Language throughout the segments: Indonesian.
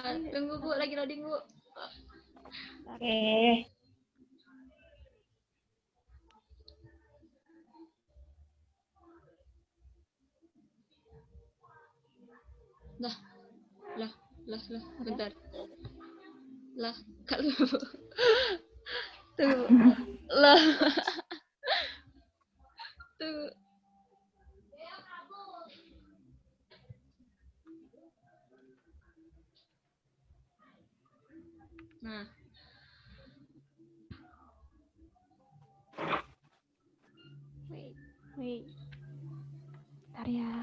Tunggu Bu, lagi loading Bu. Oke. Lah, bentar. Lah, kalau tunggu. Lah. Tunggu. Nah. Wait. Bentar ya.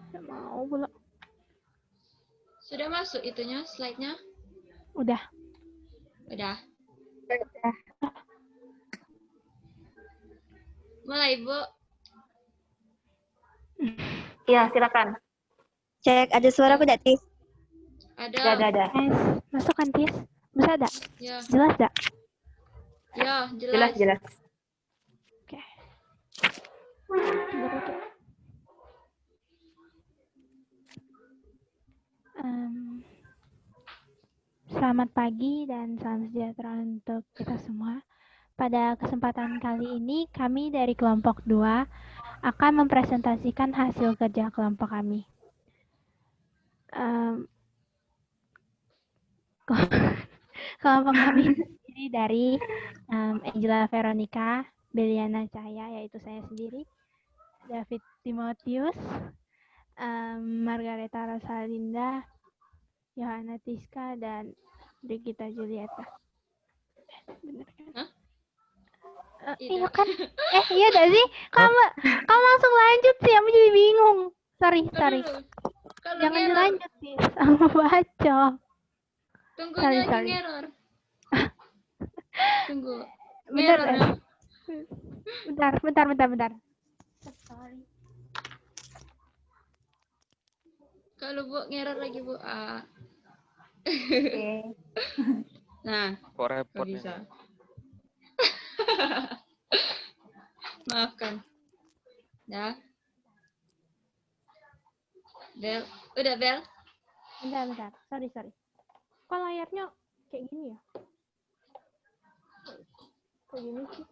Nggak mau pula. Sudah masuk itunya, slide-nya? Udah. Mulai, Bu. Iya, silakan. Cek, ada suara aku tidak, Tis? Ada. Masuk kan, Tis? Bisa ada? Ya. Jelas gak? Ya, jelas. Oke. Selamat pagi dan salam sejahtera untuk kita semua. Pada kesempatan kali ini, kami dari kelompok 2 akan mempresentasikan hasil kerja kelompok kami. Kelompok kami terdiri dari Angela Veronica, Beliana Cahaya, yaitu saya sendiri, David Timotius, Margareta Rosalinda, Yohana Tiska, dan Brigita Julieta. Bener kan? Hah? Iya kan? Iya dah sih. Kamu langsung lanjut sih, aku jadi bingung. Sorry. Jangan dilanjut sih, sama baca. Tunggunya lagi error. Tunggu. Bentar. Error ya? Bentar. Sorry. Kalau Bu ngeror lagi Bu. Oke. Nah, Kok repot nggak bisa. nih? Maafkan. Ya. Bel, udah Bel? Bentar. Sorry. Kok layarnya kayak gini ya? Kok gini sih?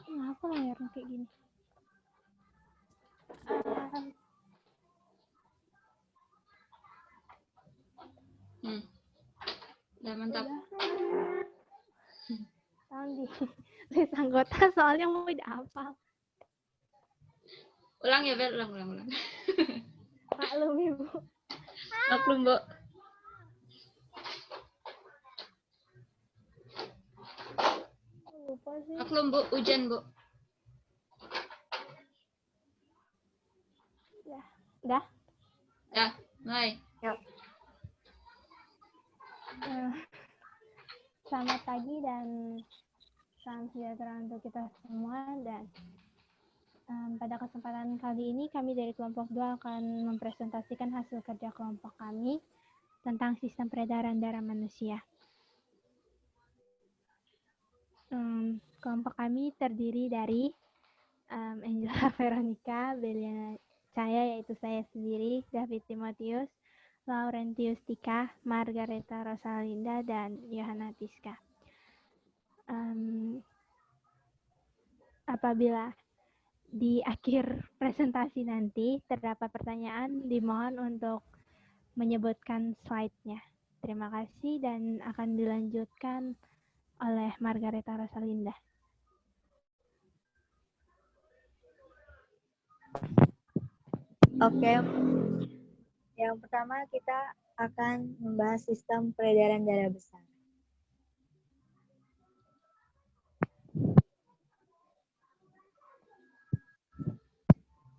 Kenapa layarnya kayak gini? Udah mantap. Tahun di list anggota soalnya mau hafal. Ulang ya Bel, ulang. Maklum Ibu. Maklum Bu. Lupa sih. Maklum Bu, hujan Bu. Udah? Ya, mulai. Yuk. Selamat pagi dan salam sejahtera untuk kita semua, dan pada kesempatan kali ini kami dari kelompok 2 akan mempresentasikan hasil kerja kelompok kami tentang sistem peredaran darah manusia. Kelompok kami terdiri dari Angela Veronica, Beliana Cahaya, yaitu saya sendiri, David Timotius, Laurentius Tika, Margareta Rosalinda, dan Yohana Tiska. Apabila di akhir presentasi nanti terdapat pertanyaan, dimohon untuk menyebutkan slide-nya. Terima kasih dan akan dilanjutkan oleh Margareta Rosalinda. Oke. Yang pertama kita akan membahas sistem peredaran darah besar.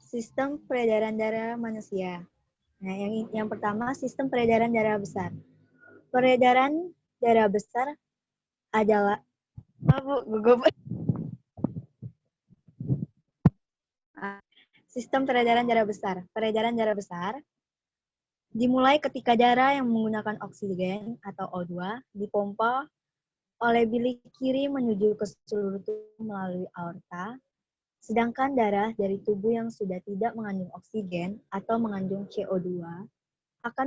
Sistem peredaran darah manusia. Nah, yang pertama sistem peredaran darah besar. Peredaran darah besar adalah sistem peredaran darah besar. Peredaran darah besar Dimulai ketika darah yang menggunakan oksigen atau O2 dipompa oleh bilik kiri menuju ke seluruh tubuh melalui aorta, sedangkan darah dari tubuh yang sudah tidak mengandung oksigen atau mengandung CO2 akan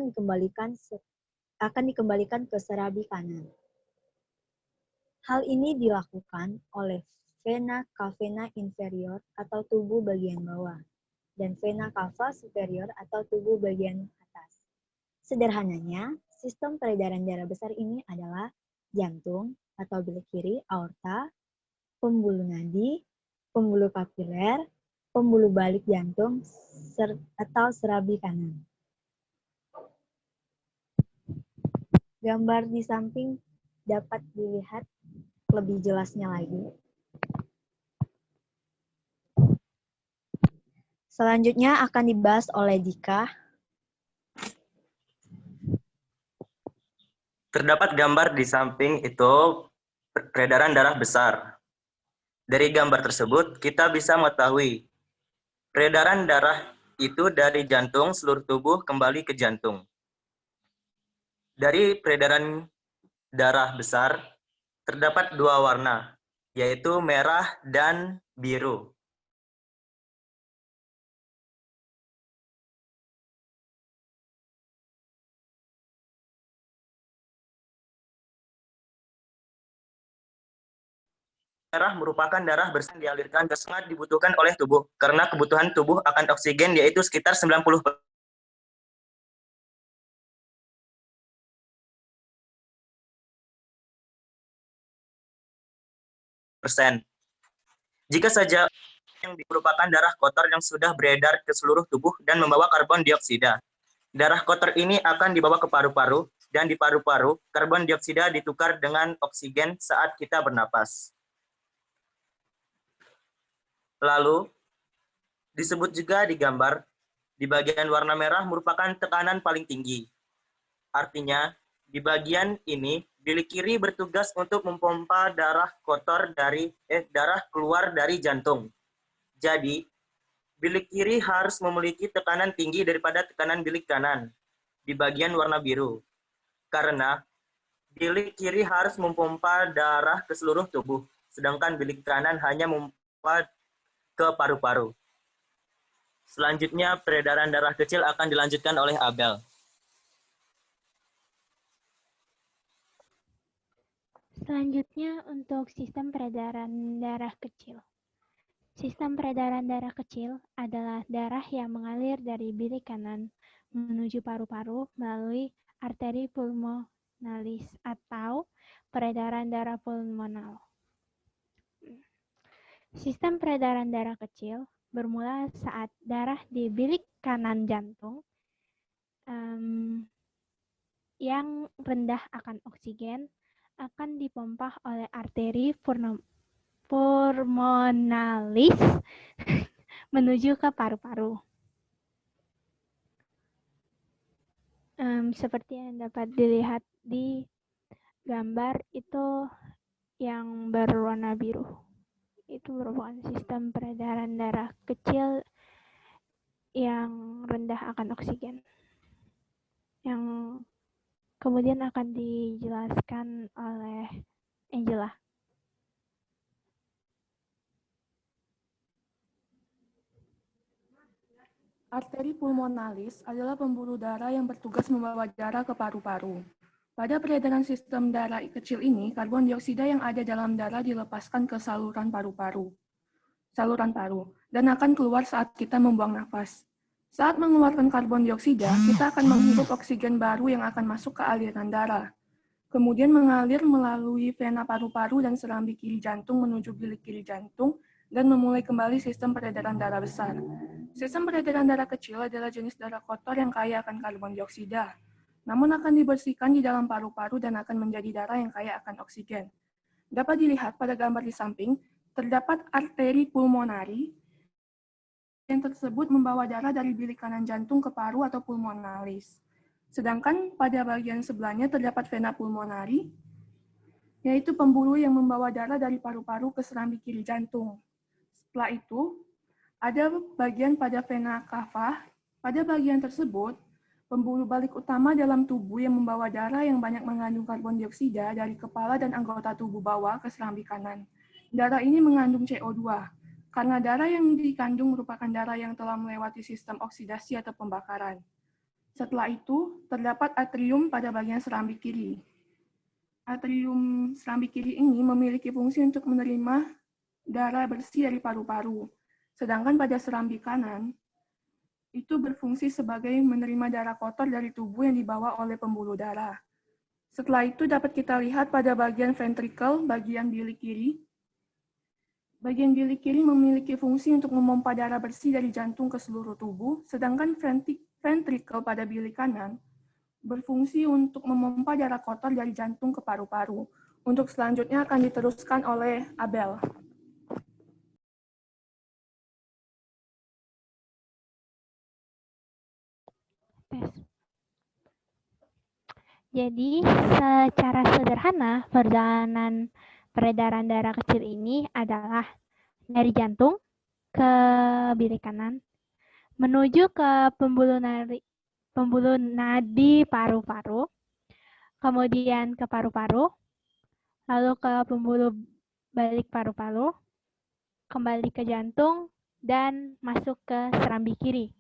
dikembalikan ke serabi kanan. Hal ini dilakukan oleh vena cava inferior atau tubuh bagian bawah dan vena cava superior atau tubuh bagian atas. Sederhananya, sistem peredaran darah besar ini adalah jantung atau bilik kiri, aorta, pembuluh nadi, pembuluh kapiler, pembuluh balik jantung, atau serabi kanan. Gambar di samping dapat dilihat lebih jelasnya lagi. Selanjutnya akan dibahas oleh Dika. Terdapat gambar di samping itu peredaran darah besar. Dari gambar tersebut, kita bisa mengetahui peredaran darah itu dari jantung seluruh tubuh kembali ke jantung. Dari peredaran darah besar, terdapat dua warna, yaitu merah dan biru. Merah merupakan darah bersih yang dialirkan ke sangat dibutuhkan oleh tubuh, karena kebutuhan tubuh akan oksigen yaitu sekitar 90%. Jika saja yang merupakan darah kotor yang sudah beredar ke seluruh tubuh dan membawa karbon dioksida. Darah kotor ini akan dibawa ke paru-paru, dan di paru-paru, karbon dioksida ditukar dengan oksigen saat kita bernapas. Lalu, disebut juga di gambar, di bagian warna merah merupakan tekanan paling tinggi. Artinya, di bagian ini, bilik kiri bertugas untuk mempompa darah kotor darah keluar dari jantung. Jadi, bilik kiri harus memiliki tekanan tinggi daripada tekanan bilik kanan di bagian warna biru. Karena bilik kiri harus mempompa darah ke seluruh tubuh, sedangkan bilik kanan hanya memompa ke paru-paru. Selanjutnya, peredaran darah kecil akan dilanjutkan oleh Abel. Selanjutnya untuk sistem peredaran darah kecil. Sistem peredaran darah kecil adalah darah yang mengalir dari bilik kanan menuju paru-paru melalui arteri pulmonalis atau peredaran darah pulmonal. Sistem peredaran darah kecil bermula saat darah di bilik kanan jantung yang rendah akan oksigen akan dipompa oleh arteri pulmonalis menuju ke paru-paru. Seperti yang dapat dilihat di gambar itu yang berwarna biru. Itu merupakan sistem peredaran darah kecil yang rendah akan oksigen. Yang kemudian akan dijelaskan oleh Angela. Arteri pulmonalis adalah pembuluh darah yang bertugas membawa darah ke paru-paru. Pada peredaran sistem darah kecil ini, karbon dioksida yang ada dalam darah dilepaskan ke saluran paru, dan akan keluar saat kita membuang nafas. Saat mengeluarkan karbon dioksida, kita akan menghirup oksigen baru yang akan masuk ke aliran darah. Kemudian mengalir melalui vena paru-paru dan serambi kiri jantung menuju bilik kiri jantung, dan memulai kembali sistem peredaran darah besar. Sistem peredaran darah kecil adalah jenis darah kotor yang kaya akan karbon dioksida, namun akan dibersihkan di dalam paru-paru dan akan menjadi darah yang kaya akan oksigen. Dapat dilihat pada gambar di samping, terdapat arteri pulmonari yang tersebut membawa darah dari bilik kanan jantung ke paru atau pulmonalis. Sedangkan pada bagian sebelahnya terdapat vena pulmonari, yaitu pembuluh yang membawa darah dari paru-paru ke serambi kiri jantung. Setelah itu, ada bagian pada vena cava. Pada bagian tersebut, pembuluh balik utama dalam tubuh yang membawa darah yang banyak mengandung karbon dioksida dari kepala dan anggota tubuh bawah ke serambi kanan. Darah ini mengandung CO2. Karena darah yang dikandung merupakan darah yang telah melewati sistem oksidasi atau pembakaran. Setelah itu, terdapat atrium pada bagian serambi kiri. Atrium serambi kiri ini memiliki fungsi untuk menerima darah bersih dari paru-paru. Sedangkan pada serambi kanan, itu berfungsi sebagai menerima darah kotor dari tubuh yang dibawa oleh pembuluh darah. Setelah itu dapat kita lihat pada bagian ventricle, bagian bilik kiri. Bagian bilik kiri memiliki fungsi untuk memompa darah bersih dari jantung ke seluruh tubuh, sedangkan ventricle pada bilik kanan berfungsi untuk memompa darah kotor dari jantung ke paru-paru. Untuk selanjutnya akan diteruskan oleh Abel. Jadi, secara sederhana, perjalanan peredaran darah kecil ini adalah dari jantung ke bilik kanan, menuju ke pembuluh nadi paru-paru, kemudian ke paru-paru, lalu ke pembuluh balik paru-paru, kembali ke jantung, dan masuk ke serambi kiri.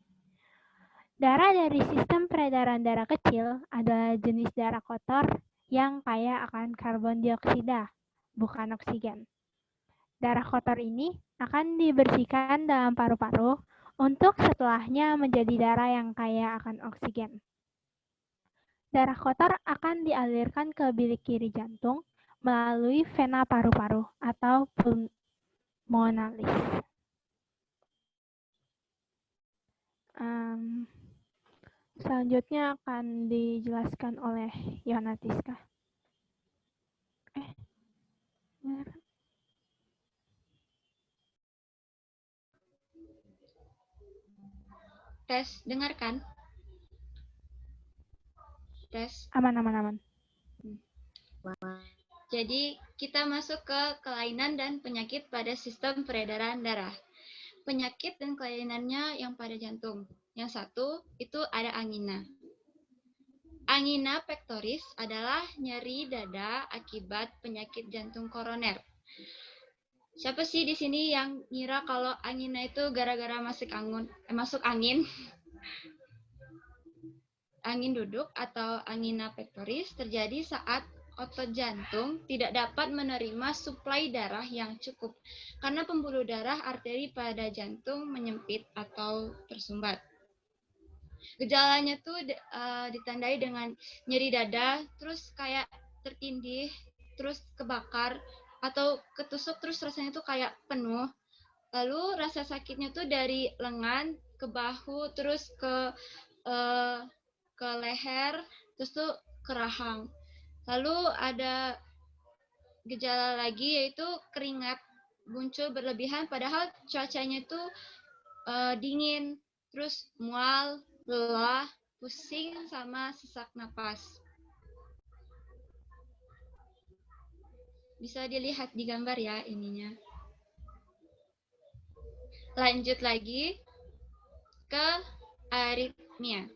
Darah dari sistem peredaran darah kecil adalah jenis darah kotor yang kaya akan karbon dioksida, bukan oksigen. Darah kotor ini akan dibersihkan dalam paru-paru untuk setelahnya menjadi darah yang kaya akan oksigen. Darah kotor akan dialirkan ke bilik kiri jantung melalui vena paru-paru atau pulmonalis. Selanjutnya akan dijelaskan oleh Yonatiska. Benar kan? Tes, dengarkan. Tes. Aman. Jadi, kita masuk ke kelainan dan penyakit pada sistem peredaran darah. Penyakit dan kelainannya yang pada jantung. Yang satu, itu ada angina. Angina pectoris adalah nyeri dada akibat penyakit jantung koroner. Siapa sih di sini yang ngira kalau angina itu gara-gara masuk angin? Angin duduk atau angina pectoris terjadi saat otot jantung tidak dapat menerima suplai darah yang cukup karena pembuluh darah arteri pada jantung menyempit atau tersumbat. Gejalanya tuh ditandai dengan nyeri dada, terus kayak tertindih, terus kebakar, atau ketusuk terus rasanya tuh kayak penuh. Lalu rasa sakitnya tuh dari lengan ke bahu, terus ke leher, terus tuh ke rahang. Lalu ada gejala lagi yaitu keringat muncul berlebihan padahal cuacanya tuh dingin, terus mual, lelah, pusing, sama sesak napas. Bisa dilihat di gambar ya ininya. Lanjut lagi ke aritmia.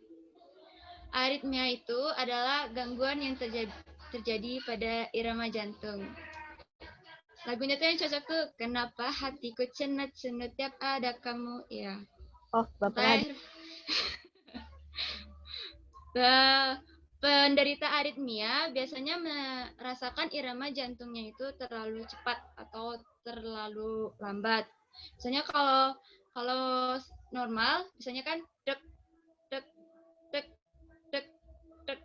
Aritmia itu adalah gangguan yang terjadi pada irama jantung. Lagunya tuh yang cocok tuh, kenapa hatiku cenut-cenut tiap ada kamu, ya. Oh, Bapak. Penderita aritmia biasanya merasakan irama jantungnya itu terlalu cepat atau terlalu lambat. Misalnya kalau normal, misalnya kan dek dek dek dek dek.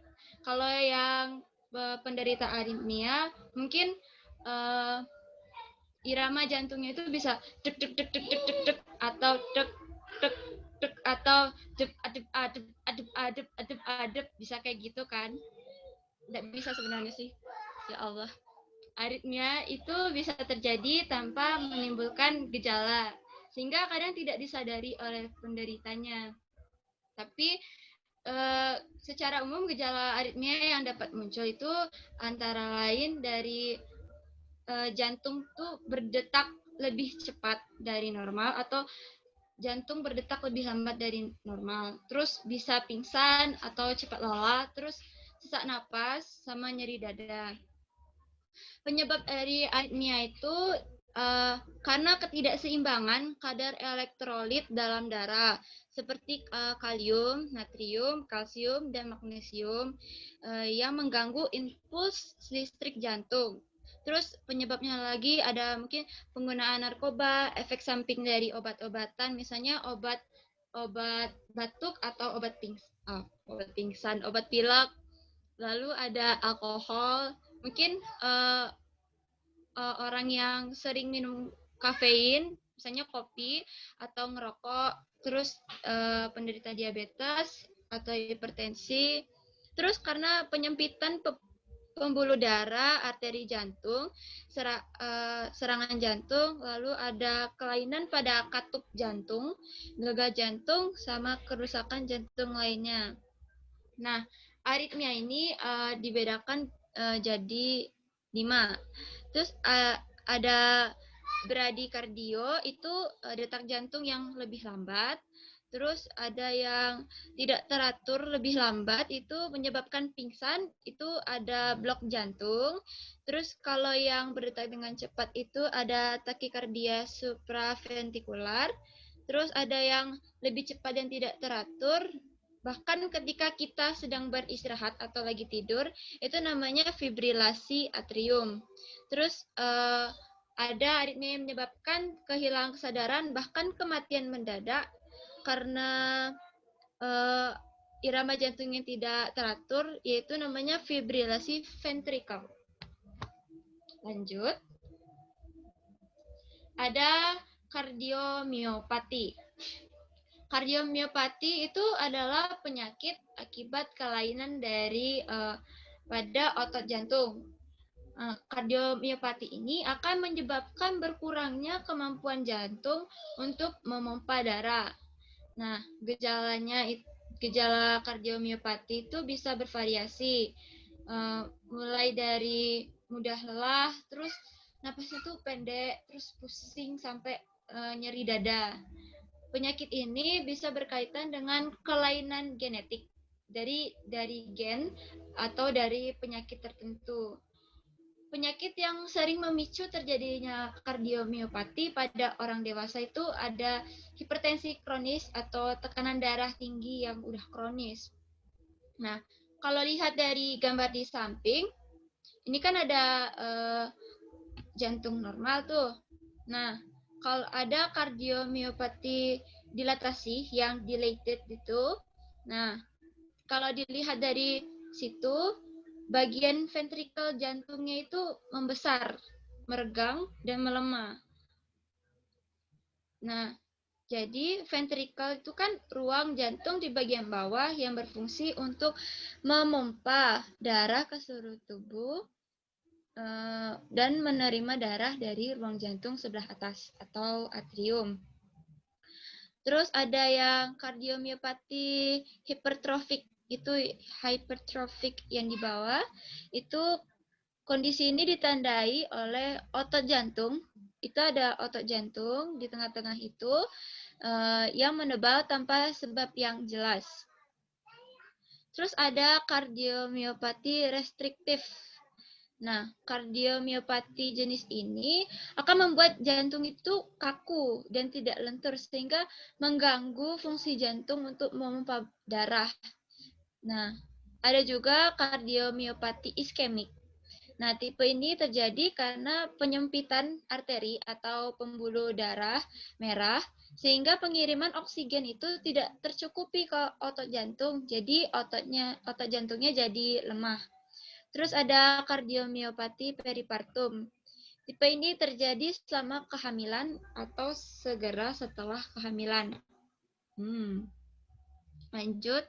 Kalau yang penderita aritmia mungkin irama jantungnya itu bisa dek dek dek dek dek dek atau dek dek dek atau adep bisa kayak gitu kan. Nggak bisa sebenarnya sih, ya Allah. Aritmia itu bisa terjadi tanpa menimbulkan gejala sehingga kadang tidak disadari oleh penderitanya. Tapi secara umum gejala aritmia yang dapat muncul itu antara lain dari jantung tuh berdetak lebih cepat dari normal atau jantung berdetak lebih lambat dari normal, terus bisa pingsan atau cepat lelah, terus sesak napas sama nyeri dada. Penyebab dari aritmia itu karena ketidakseimbangan kadar elektrolit dalam darah seperti kalium, natrium, kalsium, dan magnesium yang mengganggu impuls listrik jantung. Terus penyebabnya lagi ada mungkin penggunaan narkoba, efek samping dari obat-obatan, misalnya obat batuk atau obat pingsan, obat pilek. Lalu ada alkohol, mungkin orang yang sering minum kafein, misalnya kopi atau ngerokok, terus penderita diabetes atau hipertensi, terus karena penyempitan pembuluh darah, arteri jantung, serangan jantung, lalu ada kelainan pada katup jantung, gagal jantung, sama kerusakan jantung lainnya. Nah, aritmia ini dibedakan jadi 5. Terus ada bradikardio, itu detak jantung yang lebih lambat. Terus ada yang tidak teratur lebih lambat, itu menyebabkan pingsan, itu ada blok jantung. Terus kalau yang berdetak dengan cepat itu ada takikardia supraventikular. Terus ada yang lebih cepat dan tidak teratur, bahkan ketika kita sedang beristirahat atau lagi tidur, itu namanya fibrilasi atrium. Terus ada aritmia yang menyebabkan kehilangan kesadaran, bahkan kematian mendadak karena irama jantung yang tidak teratur, yaitu namanya fibrilasi ventrikal. Lanjut. Ada kardiomiopati. Kardiomiopati itu adalah penyakit akibat kelainan dari pada otot jantung. Kardiomiopati ini akan menyebabkan berkurangnya kemampuan jantung untuk memompa darah. Nah, gejala kardiomiopati itu bisa bervariasi, mulai dari mudah lelah, terus napasnya tuh pendek, terus pusing sampai nyeri dada. Penyakit ini bisa berkaitan dengan kelainan genetik dari gen atau dari penyakit tertentu. Penyakit yang sering memicu terjadinya kardiomiopati pada orang dewasa itu ada hipertensi kronis atau tekanan darah tinggi yang udah kronis. Nah, kalau lihat dari gambar di samping, ini kan ada jantung normal tuh. Nah, kalau ada kardiomiopati dilatasi yang dilated itu, nah kalau dilihat dari situ, bagian ventrikel jantungnya itu membesar, meregang, dan melemah. Nah, jadi ventrikel itu kan ruang jantung di bagian bawah yang berfungsi untuk memompa darah ke seluruh tubuh dan menerima darah dari ruang jantung sebelah atas atau atrium. Terus ada yang kardiomiopati hipertrofik, itu hypertrophic yang di bawah. Itu kondisi ini ditandai oleh otot jantung. Itu ada otot jantung di tengah-tengah itu yang menebal tanpa sebab yang jelas. Terus ada kardiomiopati restriktif. Nah, kardiomiopati jenis ini akan membuat jantung itu kaku dan tidak lentur sehingga mengganggu fungsi jantung untuk memompa darah. Nah, ada juga kardiomiopati iskemik. Nah, tipe ini terjadi karena penyempitan arteri atau pembuluh darah merah sehingga pengiriman oksigen itu tidak tercukupi ke otot jantung. Jadi otot jantungnya jadi lemah. Terus ada kardiomiopati peripartum. Tipe ini terjadi selama kehamilan atau segera setelah kehamilan. Lanjut.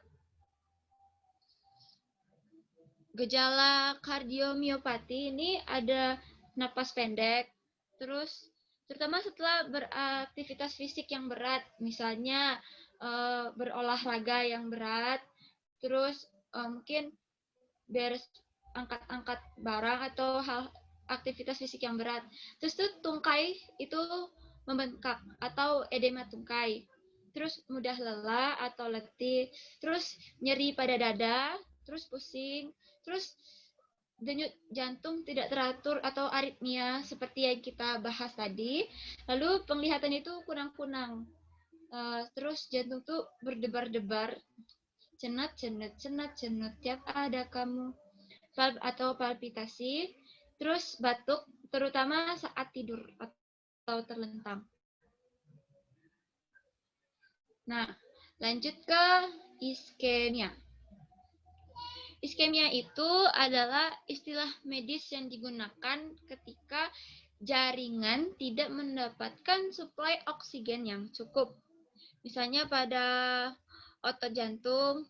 Gejala kardiomiopati ini ada napas pendek, terus terutama setelah beraktivitas fisik yang berat, misalnya berolahraga yang berat, terus mungkin angkat-angkat barang atau aktivitas fisik yang berat. Terus tuh tungkai itu membengkak atau edema tungkai. terus mudah lelah atau letih, terus nyeri pada dada, terus pusing, terus denyut jantung tidak teratur atau aritmia seperti yang kita bahas tadi. Lalu penglihatan itu kunang-kunang. Terus jantung tuh berdebar-debar, cenat-cenut, cenat-cenut tiap ada kamu, atau palpitasi, terus batuk, terutama saat tidur atau terlentang. Nah, lanjut ke iskemia. Iskemia itu adalah istilah medis yang digunakan ketika jaringan tidak mendapatkan suplai oksigen yang cukup. Misalnya pada otot jantung,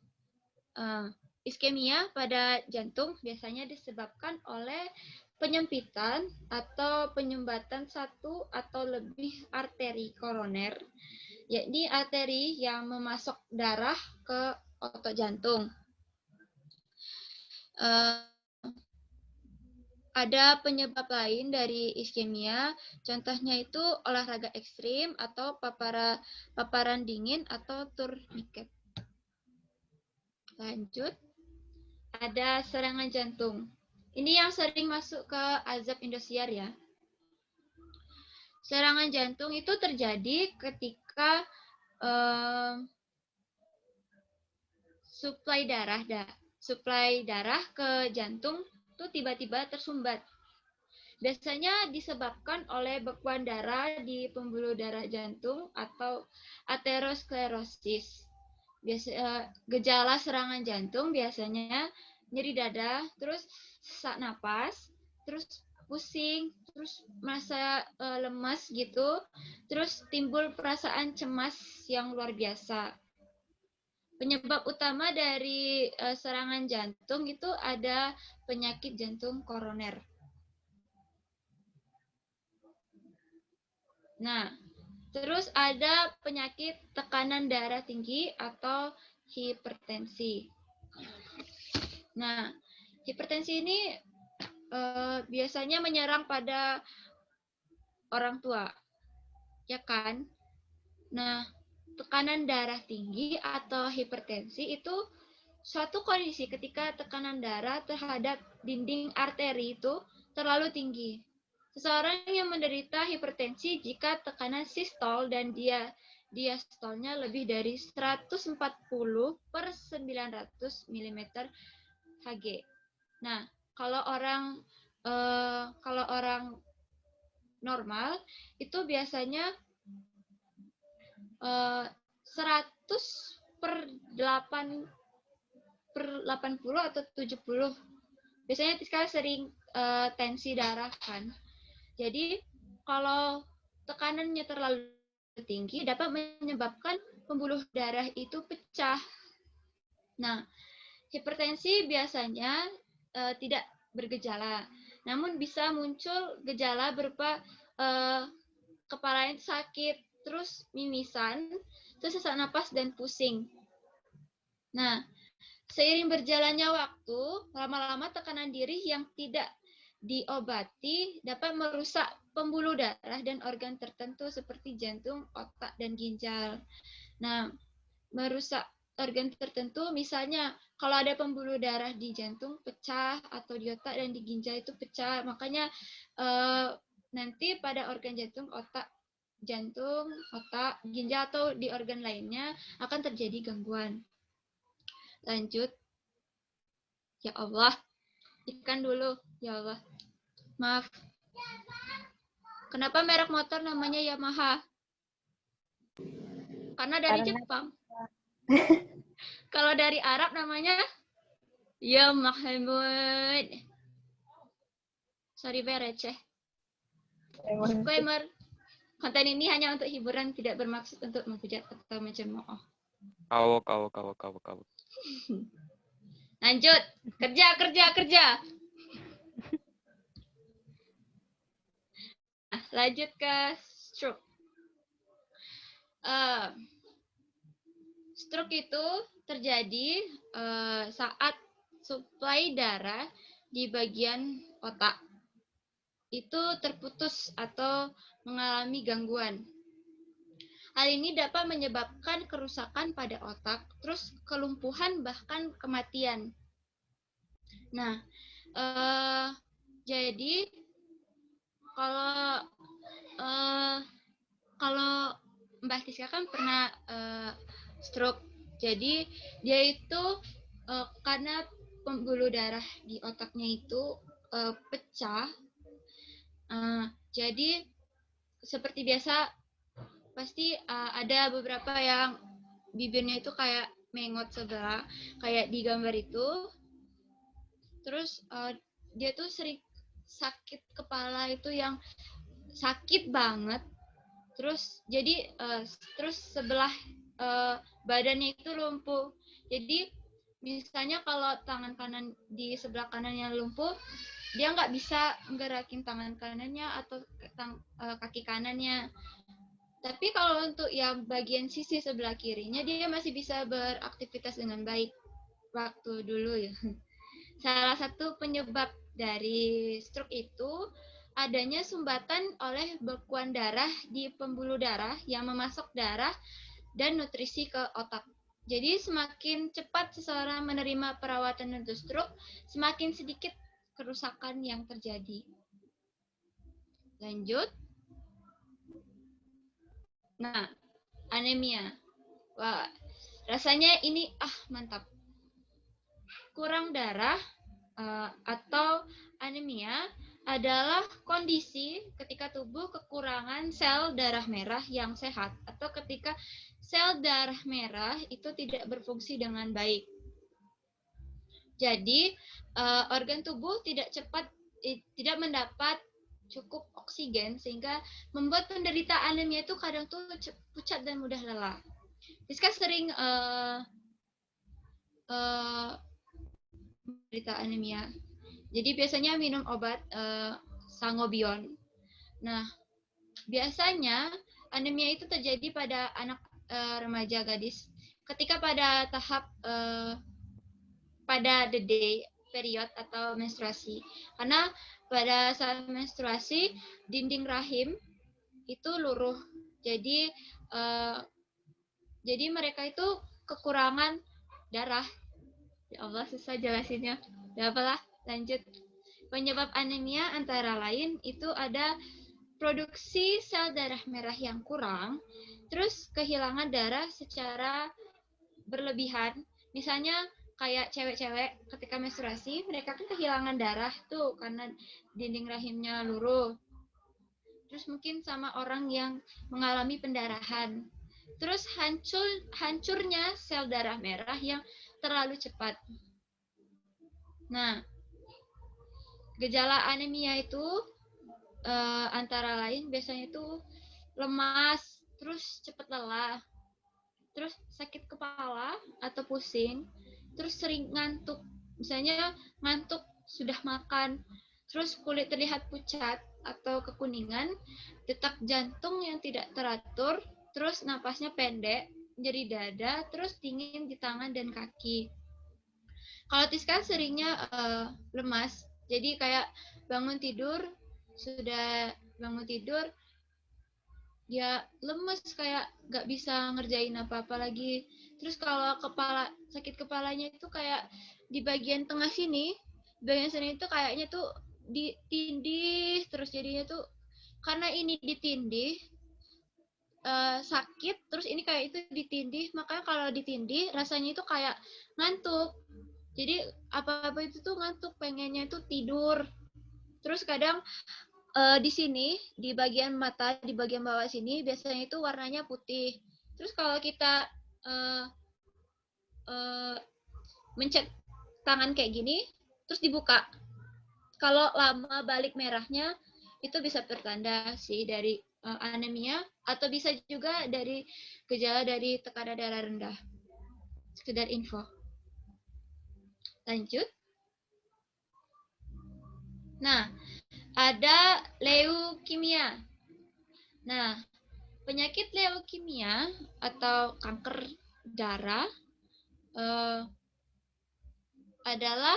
iskemia pada jantung biasanya disebabkan oleh penyempitan atau penyumbatan satu atau lebih arteri koroner, yakni arteri yang memasok darah ke otot jantung. Ada penyebab lain dari iskemia, contohnya itu olahraga ekstrim atau paparan dingin atau tourniquet. Lanjut, ada serangan jantung. Ini yang sering masuk ke azab indosiar ya. Serangan jantung itu terjadi ketika suplai darah ke jantung itu tiba-tiba tersumbat. Biasanya disebabkan oleh bekuan darah di pembuluh darah jantung atau aterosklerosis. Gejala serangan jantung biasanya nyeri dada, terus sesak napas, terus pusing, terus merasa lemas gitu, terus timbul perasaan cemas yang luar biasa. Penyebab utama dari serangan jantung itu ada penyakit jantung koroner. Nah, terus ada penyakit tekanan darah tinggi atau hipertensi. Nah, hipertensi ini biasanya menyerang pada orang tua, ya kan? Nah, tekanan darah tinggi atau hipertensi itu suatu kondisi ketika tekanan darah terhadap dinding arteri itu terlalu tinggi. Seseorang yang menderita hipertensi jika tekanan sistol dan diastolnya lebih dari 140 per 900 mm Hg. Nah, kalau orang normal itu biasanya 100 per 80 atau 70. Biasanya sekarang sering tensi darah kan. Jadi kalau tekanannya terlalu tinggi dapat menyebabkan pembuluh darah itu pecah. Nah, hipertensi biasanya tidak bergejala, namun bisa muncul gejala berupa kepala yang sakit, terus mimisan, terus sesak napas dan pusing. Nah, seiring berjalannya waktu, lama-lama tekanan diri yang tidak diobati dapat merusak pembuluh darah dan organ tertentu seperti jantung, otak, dan ginjal. Nah, merusak organ tertentu, misalnya kalau ada pembuluh darah di jantung pecah atau di otak dan di ginjal itu pecah, makanya nanti pada organ jantung, otak, ginjal atau di organ lainnya akan terjadi gangguan. Lanjut. Ya Allah, ikan dulu. Ya Allah. Maaf. Kenapa merek motor namanya Yamaha? Karena dari Jepang. Kalau dari Arab namanya Ya Mahmud. Sorry, receh. Disclaimer. Konten ini hanya untuk hiburan, tidak bermaksud untuk menghujat atau mencemooh. Kawok. Lanjut. Kerja. Lanjut ke stroke. Stroke itu terjadi saat suplai darah di bagian otak itu terputus atau mengalami gangguan. Hal ini dapat menyebabkan kerusakan pada otak, terus kelumpuhan bahkan kematian. Nah, jadi kalau Mbak Tiska kan pernah stroke. Jadi dia itu karena pembuluh darah di otaknya itu pecah. Jadi seperti biasa pasti ada beberapa yang bibirnya itu kayak mengot sebelah, kayak di gambar itu. Terus dia tuh sering sakit kepala itu yang sakit banget. Terus jadi terus sebelah badannya itu lumpuh. Jadi misalnya kalau tangan kanan di sebelah kanannya lumpuh, dia nggak bisa gerakin tangan kanannya atau kaki kanannya. Tapi kalau untuk yang bagian sisi sebelah kirinya, dia masih bisa beraktivitas dengan baik waktu dulu ya. Salah satu penyebab dari stroke itu adanya sumbatan oleh bekuan darah di pembuluh darah yang memasok darah dan nutrisi ke otak. Jadi semakin cepat seseorang menerima perawatan untuk stroke, semakin sedikit kerusakan yang terjadi. Lanjut. Nah, anemia. Wah, rasanya ini mantap. Kurang darah atau anemia adalah kondisi ketika tubuh kekurangan sel darah merah yang sehat atau ketika sel darah merah itu tidak berfungsi dengan baik. Jadi, organ tubuh tidak mendapat cukup oksigen sehingga membuat penderita anemia itu kadang tuh pucat dan mudah lelah. Rizka sering menderita anemia. Jadi biasanya minum obat sangobion. Nah, biasanya anemia itu terjadi pada anak remaja gadis ketika pada tahap pada the day period atau menstruasi. Karena pada saat menstruasi dinding rahim itu luruh. Jadi mereka itu kekurangan darah. Ya Allah, susah jelasinnya. Ya apalah, lanjut. Penyebab anemia antara lain itu ada produksi sel darah merah yang kurang, terus kehilangan darah secara berlebihan. Misalnya kayak cewek-cewek ketika menstruasi, mereka kan kehilangan darah tuh karena dinding rahimnya luruh. Terus mungkin sama orang yang mengalami pendarahan. Terus hancurnya sel darah merah yang terlalu cepat. Nah, gejala anemia itu antara lain biasanya itu lemas, terus cepat lelah, terus sakit kepala atau pusing, terus sering ngantuk. Misalnya ngantuk sudah makan, terus kulit terlihat pucat atau kekuningan, detak jantung yang tidak teratur, terus napasnya pendek, nyeri dada, terus dingin di tangan dan kaki. Kalau Tiska seringnya lemas, jadi kayak bangun tidur, dia lemes kayak nggak bisa ngerjain apa-apa lagi. Terus kalau sakit kepalanya itu kayak di bagian tengah sini, itu kayaknya tuh ditindih terus, jadinya tuh karena ini ditindih sakit, terus ini kayak itu ditindih, makanya kalau ditindih rasanya itu kayak ngantuk. Jadi apa-apa itu tuh ngantuk, pengennya itu tidur. Terus kadang di sini, di bagian mata, di bagian bawah sini, biasanya itu warnanya putih. Terus kalau kita mencet tangan kayak gini, terus dibuka. Kalau lama balik merahnya, itu bisa pertanda sih dari anemia, atau bisa juga dari gejala dari tekanan darah rendah. Sekedar info. Lanjut. Nah, ada leukemia. Nah, penyakit leukemia atau kanker darah adalah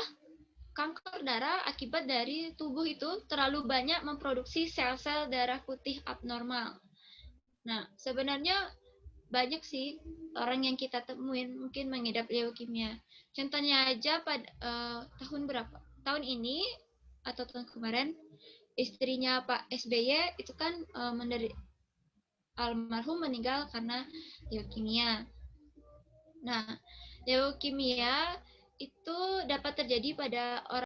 kanker darah akibat dari tubuh itu terlalu banyak memproduksi sel-sel darah putih abnormal. Nah, sebenarnya banyak sih orang yang kita temuin mungkin mengidap leukemia. Contohnya aja pada tahun berapa? Tahun ini atau tahun kemarin istrinya Pak SBY itu kan almarhum meninggal karena leukemia. Nah, leukemia itu dapat terjadi pada orang